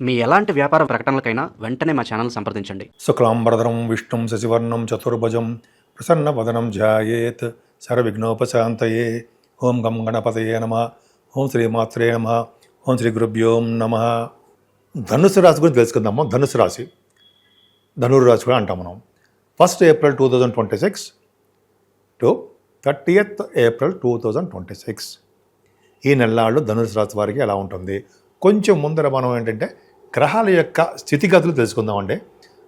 మీ ఎలాంటి వ్యాపార ప్రకటనలకైనా వెంటనే మా ఛానల్ సంప్రదించండి. శుక్లాంబరధరం విష్ణుం శశివర్ణం చతుర్భుజం ప్రసన్నవదనం ధ్యాయేత్ సర్వవిఘ్నోపశాంతయే. ఓం గం గణపతయే నమః. ఓం శ్రీమాత్రే నమః. ఓం శ్రీ గురుభ్యో నమః. ధనుసు రాశి గురించి తెలుసుకుందాము. ధనుసు రాశి, ధనుర్రాశి కూడా అంటాం మనం. 1st April 2026 to 30th April 2026 ఈ నెలల్లో ధనుసు రాశి వారికి ఎలా ఉంటుంది? కొంచెం ముందర మనం ఏంటంటే గ్రహాల యొక్క స్థితిగతులు తెలుసుకుందామండి.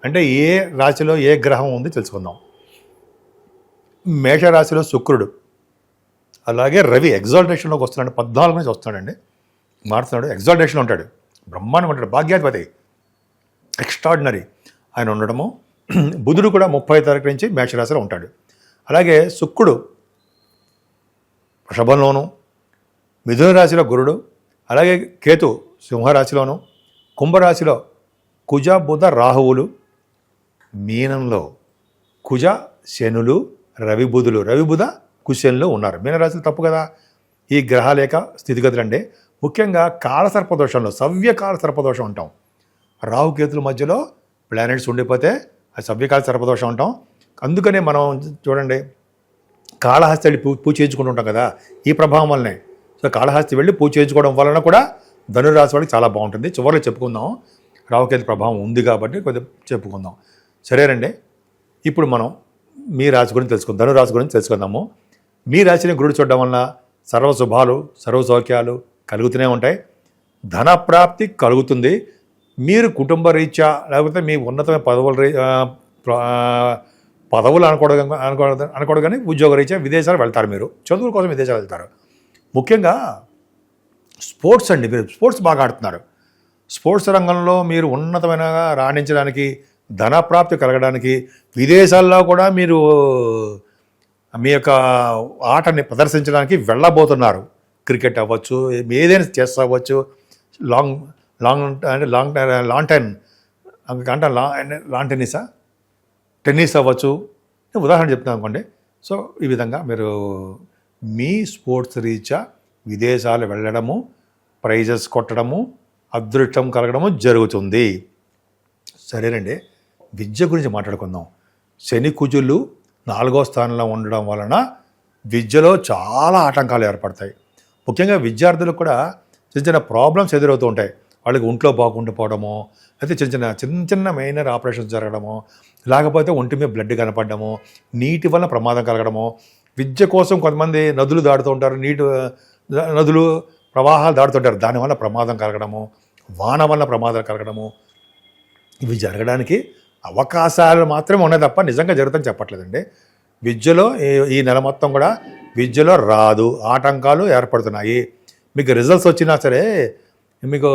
అంటే ఏ రాశిలో ఏ గ్రహం ఉంది తెలుసుకుందాం. మేషరాశిలో శుక్రుడు, అలాగే రవి ఎగ్జాల్టేషన్లోకి వస్తున్నాడు. 14 నుంచి వస్తున్నాడండి, మారుతున్నాడు. ఎగ్జాల్టేషన్ ఉంటాడు, బ్రహ్మాండంగా ఉంటాడు, భాగ్యాధిపతి, ఎక్స్ట్రాడినరీ ఆయన ఉండడము. బుధుడు కూడా 30 తారీఖు నుంచి మేషరాశిలో ఉంటాడు. అలాగే శుక్రుడు వృషభంలోను, మిథున రాశిలో గురుడు, అలాగే కేతు సింహరాశిలోను, కుంభరాశిలో కుజ బుధ రాహువులు, మీనంలో కుజ శనులు, రవి బుధులు, రవి బుధ కుశనులు ఉన్నారు. మీనరాశులు తప్పు కదా. ఈ గ్రహాల యొక్క స్థితిగతులు అంటే ముఖ్యంగా కాలసర్పదోషంలో సవ్యకాల సర్పదోషం అంటాం. రాహుకేతుల మధ్యలో ప్లానెట్స్ ఉండిపోతే అది సవ్యకాల సర్పదోషం అంటాం. అందుకనే మనం చూడండి, కాళహస్తి వెళ్ళి పూజ చేయించుకుంటూ ఉంటాం కదా, ఈ ప్రభావం వల్లనే. సో కాళహస్తి వెళ్ళి పూజ చేయించుకోవడం వలన కూడా ధనురాశి వాళ్ళకి చాలా బాగుంటుంది. చివరిలో చెప్పుకుందాం, రాహుకేతు ప్రభావం ఉంది కాబట్టి కొద్దిగా చెప్పుకుందాం. సరేనండి, ఇప్పుడు మనం మీ రాశి గురించి తెలుసుకుందాం, ధనురాశి గురించి తెలుసుకుందాము. మీ రాశిని గురుడు చూడడం వలన సర్వ శుభాలు, సర్వ సౌఖ్యాలు కలుగుతూనే ఉంటాయి. ధన ప్రాప్తి కలుగుతుంది. మీరు కుటుంబ రీత్యా లేకపోతే మీ ఉన్నతమైన పదవులు అనుకోవడం కానీ ఉద్యోగ రీత్యా విదేశాలు వెళ్తారు. మీరు చదువుల కోసం విదేశాలు వెళ్తారు. ముఖ్యంగా స్పోర్ట్స్ అండి, మీరు స్పోర్ట్స్ బాగా ఆడుతున్నారు. స్పోర్ట్స్ రంగంలో మీరు ఉన్నతమైన రాణించడానికి, ధన ప్రాప్తి కలగడానికి విదేశాల్లో కూడా మీరు మీ యొక్క ఆటని ప్రదర్శించడానికి వెళ్ళబోతున్నారు. క్రికెట్ అవ్వచ్చు, ఏదైనా చెస్ అవ్వచ్చు, లాన్ టెన్నిస్ అవ్వచ్చు. ఉదాహరణ చెప్తాను అనుకోండి. సో ఈ విధంగా మీరు మీ స్పోర్ట్స్ రీత్యా విదేశాలు వెళ్ళడము, ప్రైజెస్ కొట్టడము, అదృష్టం కలగడము జరుగుతుంది. సరేనండి, విద్య గురించి మాట్లాడుకుందాం. శని కుజులు 4వ స్థానంలో ఉండడం వలన విద్యలో చాలా ఆటంకాలు ఏర్పడతాయి. ముఖ్యంగా విద్యార్థులకు కూడా చిన్న చిన్న ప్రాబ్లమ్స్ ఎదురవుతూ ఉంటాయి. వాళ్ళకి ఒంట్లో బాగుండిపోవడము, అయితే చిన్న చిన్న మైనర్ ఆపరేషన్స్ జరగడము, లేకపోతే ఒంటి మీద బ్లడ్ కనపడము, నీటి వల్ల ప్రమాదం కలగడము. విద్య కోసం కొంతమంది నదులు దాడుతూ ఉంటారు, నదులు ప్రవాహాలు దాడుతుంటారు, దానివల్ల ప్రమాదం కలగడము, వాన వల్ల ప్రమాదాలు కలగడము. ఇవి జరగడానికి అవకాశాలు మాత్రమే ఉన్నాయి తప్ప నిజంగా జరుగుతుందని చెప్పట్లేదండి. విద్యలో ఈ నెల మొత్తం కూడా విద్యలో ఆటంకాలు ఏర్పడుతున్నాయి. మీకు రిజల్ట్స్ వచ్చినా సరే, మీరు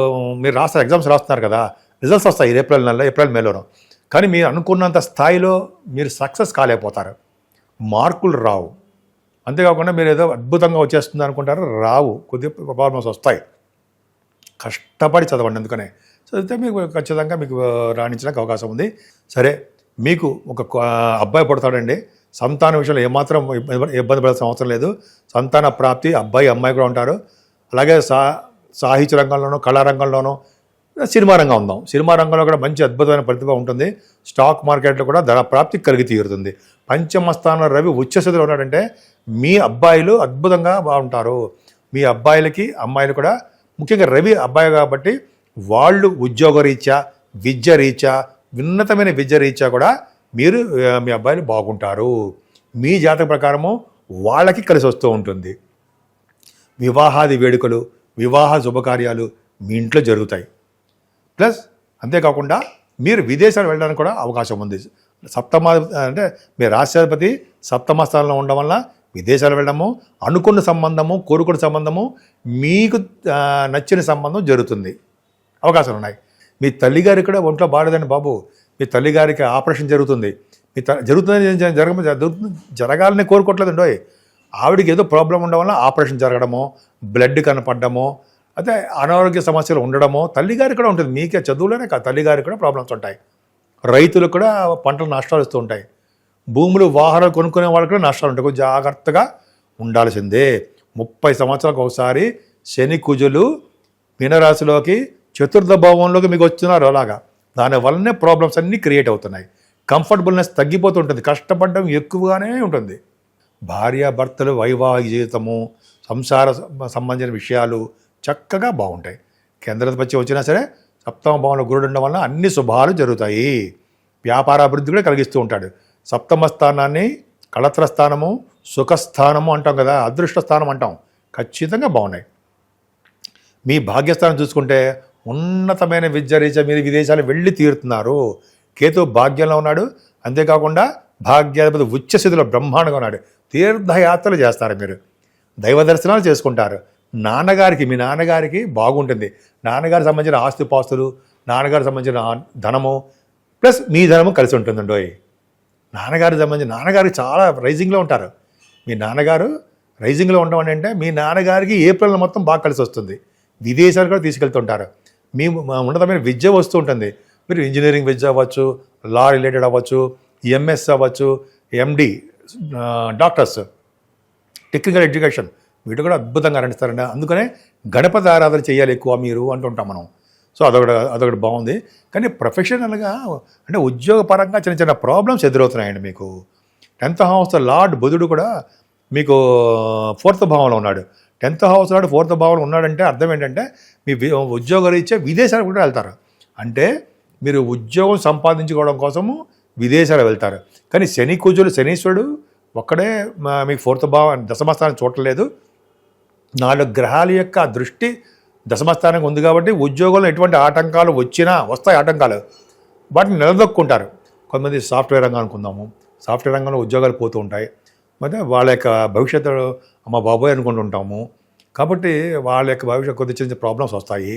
ఎగ్జామ్స్ రాస్తున్నారు కదా, రిజల్ట్స్ వస్తాయి ఏప్రిల్ మేలోనో. కానీ మీరు అనుకున్నంత స్థాయిలో మీరు సక్సెస్ కాలేకపోతారు, మార్కులు రావు. అంతేకాకుండా మీరు ఏదో అద్భుతంగా వచ్చేస్తుంది అనుకుంటారు, రావు, కొద్దిగా ప్రాబ్లమ్స్ వస్తాయి. కష్టపడి చదవండి. అందుకనే చదివితే మీకు ఖచ్చితంగా మీకు రాణించడానికి అవకాశం ఉంది. సరే, మీకు ఒక అబ్బాయి పుడతాడండి. సంతాన విషయంలో ఏమాత్రం ఇబ్బంది పడాల్సిన అవసరం లేదు. సంతాన ప్రాప్తి, అబ్బాయి అమ్మాయి కూడా ఉంటారు. అలాగే సాహిత్య రంగంలోనూ, కళారంగంలోనూ, సినిమా రంగం ఉందాం. సినిమా రంగంలో కూడా మంచి అద్భుతమైన ప్రతిభ ఉంటుంది. స్టాక్ మార్కెట్లో కూడా ధన ప్రాప్తి కలిగి తీరుతుంది. పంచమ స్థానంలో రవి ఉచ్చస్థితిలో ఉన్నాడంటే మీ అబ్బాయిలు అద్భుతంగా బాగుంటారు. మీ అబ్బాయిలకి అమ్మాయిలు కూడా, ముఖ్యంగా రవి అబ్బాయి కాబట్టి వాళ్ళు ఉద్యోగ రీత్యా, విద్య రీత్యా, ఉన్నతమైన విద్య రీత్యా కూడా మీ అబ్బాయిలు బాగుంటారు. మీ జాతక ప్రకారము వాళ్ళకి కలిసి వస్తూ ఉంటుంది. వివాహాది వేడుకలు, వివాహ శుభకార్యాలు మీ ఇంట్లో జరుగుతాయి. ప్లస్ అంతేకాకుండా మీరు విదేశాలు వెళ్ళడానికి కూడా అవకాశం ఉంది. అంటే మీ రాష్ట్రాధిపతి 7వ స్థానంలో ఉండడం వల్ల విదేశాలు వెళ్ళడము, అనుకున్న సంబంధము, కోరుకున్న సంబంధము, మీకు నచ్చిన సంబంధం జరుగుతుంది, అవకాశాలు ఉన్నాయి. మీ తల్లిగారికి కూడా ఒంట్లో బాగలేదండి బాబు, మీ తల్లిగారికి ఆపరేషన్ జరుగుతుంది, జరగాలని కోరుకోవట్లేదండి. ఆవిడికి ఏదో ప్రాబ్లం ఉండడం వల్ల ఆపరేషన్ జరగడము, బ్లడ్ కనపడము, అయితే అనారోగ్య సమస్యలు ఉండడము తల్లిగారికి కూడా ఉంటుంది. మీకే చదువులోనే కాదు, తల్లిగారికి కూడా ప్రాబ్లమ్స్ ఉంటాయి. రైతులకు కూడా పంటలు నష్టాలు వస్తూ ఉంటాయి. భూములు, వాహనాలు కొనుక్కునే వాళ్ళకి కూడా నష్టాలు ఉంటాయి. కొంచెం జాగ్రత్తగా ఉండాల్సిందే. 30 సంవత్సరాలకు ఒకసారి శని కుజులు మీనరాశిలోకి చతుర్థ భావంలోకి మీకు వస్తున్నారు అలాగా. దానివల్లనే ప్రాబ్లమ్స్ అన్నీ క్రియేట్ అవుతున్నాయి. కంఫర్టబుల్నెస్ తగ్గిపోతుంటుంది, కష్టపడడం ఎక్కువగానే ఉంటుంది. భార్యాభర్తలు వైవాహిక జీవితము, సంసార సంబంధించిన విషయాలు చక్కగా బాగుంటాయి. కేంద్రాధిపత్యం వచ్చినా సరే సప్తమ భావంలో గురుడు ఉండడం వల్ల అన్ని శుభాలు జరుగుతాయి. వ్యాపారాభివృద్ధి కూడా కలిగిస్తూ ఉంటాడు. సప్తమ స్థానాన్ని కళత్ర స్థానము, సుఖస్థానము అంటాం కదా, అదృష్ట స్థానం అంటాం. ఖచ్చితంగా బాగున్నాయి. మీ భాగ్యస్థానం చూసుకుంటే ఉన్నతమైన విద్య రీత్యా మీరు విదేశాలు వెళ్ళి తీరుతున్నారు. కేతు భాగ్యంలో ఉన్నాడు. అంతేకాకుండా భాగ్యాధిపతి ఉచ్చస్థితిలో బ్రహ్మాండంగా ఉన్నాడు. తీర్థయాత్రలు చేస్తారు, మీరు దైవ దర్శనాలు చేసుకుంటారు. మీ నాన్నగారికి బాగుంటుంది. నాన్నగారికి సంబంధించిన ఆస్తిపాస్తులు, నాన్నగారికి సంబంధించిన ధనము ప్లస్ మీ ధనము కలిసి ఉంటుందండి. నాన్నగారికి చాలా రైజింగ్లో ఉంటారు. మీ నాన్నగారు రైజింగ్లో ఉండడం అంటే మీ నాన్నగారికి ఏప్రిల్ మొత్తం బాగా కలిసి వస్తుంది. విదేశాలు కూడా తీసుకెళ్తుంటారు. మీ ఉన్నతమైన విద్య వస్తూ ఉంటుంది. మీరు ఇంజనీరింగ్ విద్య అవ్వచ్చు, లా రిలేటెడ్ అవ్వచ్చు, ఎంఎస్ అవ్వచ్చు, ఎండి, డాక్టర్స్, టెక్నికల్ ఎడ్యుకేషన్, వీటి కూడా అద్భుతంగా రాణిస్తారండి. అందుకనే గణపతి ఆరాధన చేయాలి ఎక్కువ మీరు అంటుంటాం మనం. సో అదొకటి బాగుంది. కానీ ప్రొఫెషనల్గా అంటే ఉద్యోగపరంగా చిన్న చిన్న ప్రాబ్లమ్స్ ఎదురవుతున్నాయండి మీకు. 10th హౌస్ లార్డ్ బుధుడు కూడా మీకు 4th భావంలో ఉన్నాడు. 10th హౌస్ లార్డ్ 4th భావంలో ఉన్నాడంటే అర్థం ఏంటంటే మీ ఉద్యోగరీత్యా విదేశాలకు కూడా వెళ్తారు. అంటే మీరు ఉద్యోగం సంపాదించుకోవడం కోసము విదేశాలు వెళ్తారు. కానీ శనీశ్వరుడు ఒక్కడే మీకు 4th భావం దశమస్థానం చూడలేదు. 4 గ్రహాల యొక్క దృష్టి దశమస్థానంగా ఉంది కాబట్టి ఉద్యోగంలో ఎటువంటి ఆటంకాలు వస్తాయి ఆటంకాలు, వాటిని నిలదొక్కుంటారు. కొంతమంది సాఫ్ట్వేర్ రంగం అనుకుందాము, సాఫ్ట్వేర్ రంగంలో ఉద్యోగాలు పోతూ ఉంటాయి. ಮತ್ತೆ వాళ్ళ యొక్క భవిష్యత్తు అమ్మ బాబోయ్ అనుకుంటుంటాము. కాబట్టి వాళ్ళ యొక్క భవిష్యత్తు కొద్ది చిన్న ప్రాబ్లమ్స్ వస్తాయి.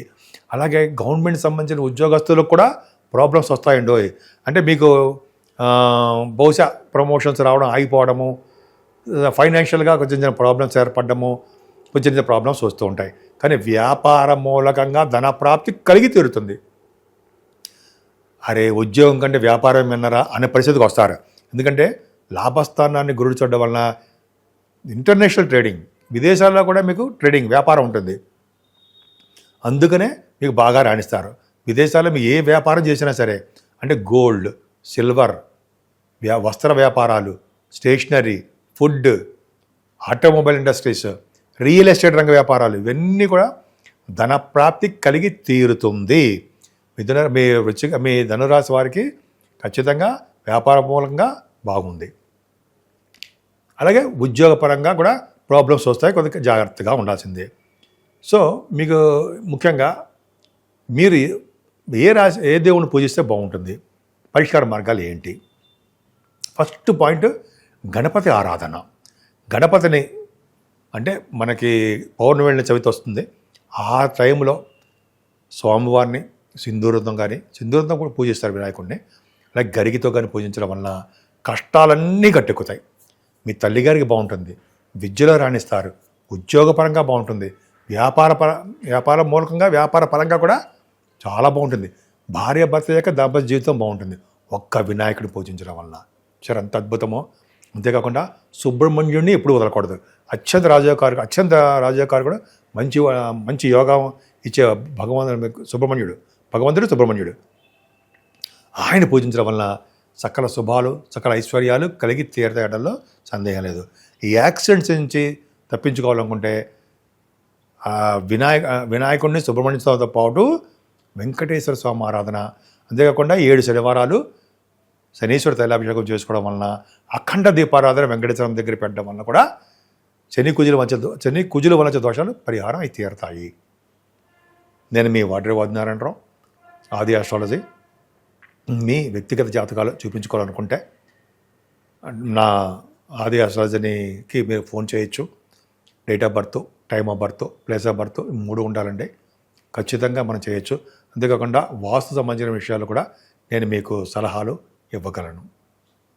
అలాగే గవర్నమెంట్ సంబంధించిన ఉద్యోగస్తులకు కూడా ప్రాబ్లమ్స్ వస్తాయండి. అంటే మీకు బహుశా ప్రమోషన్స్ రావడం ఆగిపోవడము, ఫైనాన్షియల్గా కొంచెం చిన్న ప్రాబ్లమ్స్ ఏర్పడము, కొంచెం చిన్న ప్రాబ్లమ్స్ వస్తూ ఉంటాయి. కానీ వ్యాపార మూలకంగా ధనప్రాప్తి కలిగి తీరుతుంది. అరే ఉద్యోగం కంటే వ్యాపారం విన్నరా అనే పరిస్థితికి వస్తారు. ఎందుకంటే లాభస్థానాన్ని గురుడు చూడడం వలన ఇంటర్నేషనల్ ట్రేడింగ్, విదేశాల్లో కూడా మీకు ట్రేడింగ్ వ్యాపారం ఉంటుంది. అందుకనే మీకు బాగా రాణిస్తారు. విదేశాల్లో మీరు ఏ వ్యాపారం చేసినా సరే, అంటే గోల్డ్, సిల్వర్, వస్త్ర వ్యాపారాలు, stationery, food, automobile industries, real estate రంగ వ్యాపారాలు, ఇవన్నీ కూడా ధనప్రాప్తి కలిగి తీరుతుంది. మీ ధనురాశి వారికి ఖచ్చితంగా వ్యాపార మూలంగా బాగుంది. అలాగే ఉద్యోగపరంగా కూడా ప్రాబ్లమ్స్ వస్తాయి, కొద్దిగా జాగ్రత్తగా ఉండాల్సిందే. సో మీకు ముఖ్యంగా మీరు ఏ దేవుని పూజిస్తే బాగుంటుంది, పరిష్కార మార్గాలు ఏంటి? ఫస్ట్ పాయింట్ గణపతి ఆరాధన. గణపతిని అంటే మనకి పౌర్ణమి చవితి వస్తుంది, ఆ టైంలో స్వామివారిని సింధూరంతో కూడా పూజిస్తారు వినాయకుడిని. అలాగే గరిగితో కానీ పూజించడం వలన కష్టాలన్నీ గట్టెక్కుతాయి. మీ తల్లిగారికి బాగుంటుంది, విద్యలో రాణిస్తారు, ఉద్యోగపరంగా బాగుంటుంది, వ్యాపార మూలకంగా వ్యాపార పరంగా కూడా చాలా బాగుంటుంది. భార్యాభర్త యొక్క దాంపత్య జీవితం బాగుంటుంది ఒక్క వినాయకుడిని పూజించడం వలన. సరే, అంత అద్భుతమో. అంతేకాకుండా సుబ్రహ్మణ్యుడిని ఎప్పుడు వదలకూడదు. అత్యంత రాజయోగారు కూడా మంచి యోగా ఇచ్చే భగవంతుడు సుబ్రహ్మణ్యుడు. ఆయన పూజించడం వలన సకల శుభాలు, సకల ఐశ్వర్యాలు కలిగి తీరతేయడంలో సందేహం లేదు. ఈ యాక్సిడెంట్స్ నుంచి తప్పించుకోవాలనుకుంటే వినాయకుడిని సుబ్రహ్మణ్యంతో పాటు వెంకటేశ్వర స్వామి ఆరాధన, అంతేకాకుండా 7 శనివారాలు శనీశ్వర తైలాభిషేకం చేసుకోవడం వలన, అఖండ దీపారాధన వెంకటేశ్వరం దగ్గర పెట్టడం వలన కూడా శని కుజుల వలన దోషాలు పరిహారం అయి తీరుతాయి. నేను మీ వాడ్రేవాదినారాయణరావు, ఆది ఆస్ట్రాలజీ. మీ వ్యక్తిగత జాతకాలు చూపించుకోవాలనుకుంటే నా ఆది ఆస్ట్రాలజీకి మీరు ఫోన్ చేయొచ్చు. Date of birth, time of birth, place of birth 3 ఉండాలండి. ఖచ్చితంగా మనం చేయొచ్చు. అంతేకాకుండా వాస్తు సంబంధించిన విషయాలు కూడా నేను మీకు సలహాలు ఇవ్వగలను.